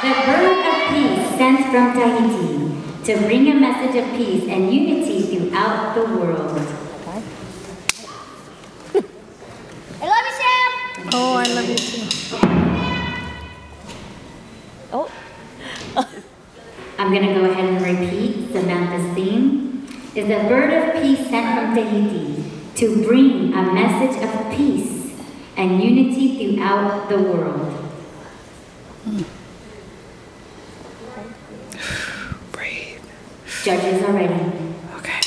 The bird of peace sent from Tahiti to bring a message of peace and unity throughout the world. I love you, Sam! Oh, I love you too. Oh. I'm going to go ahead and repeat Samantha's theme. Is the bird of peace sent from Tahiti to bring a message of peace and unity throughout the world. Breathe. Judges are ready. Okay.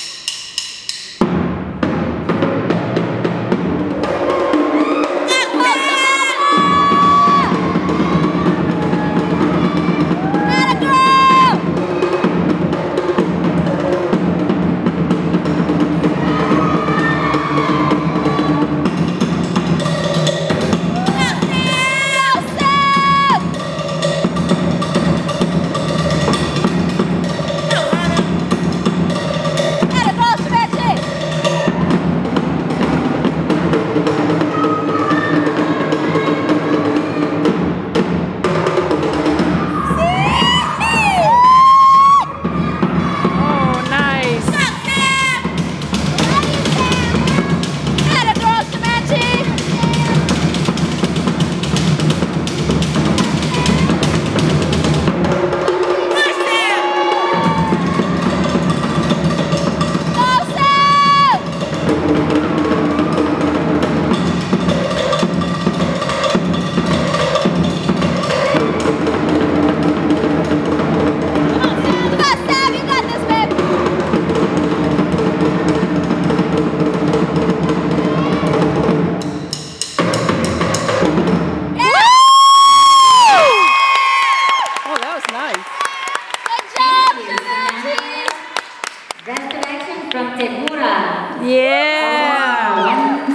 Resurrection from Te Pura. Yeah.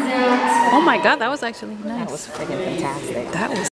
Oh, Oh my God, that was actually nice. That was freaking fantastic. That was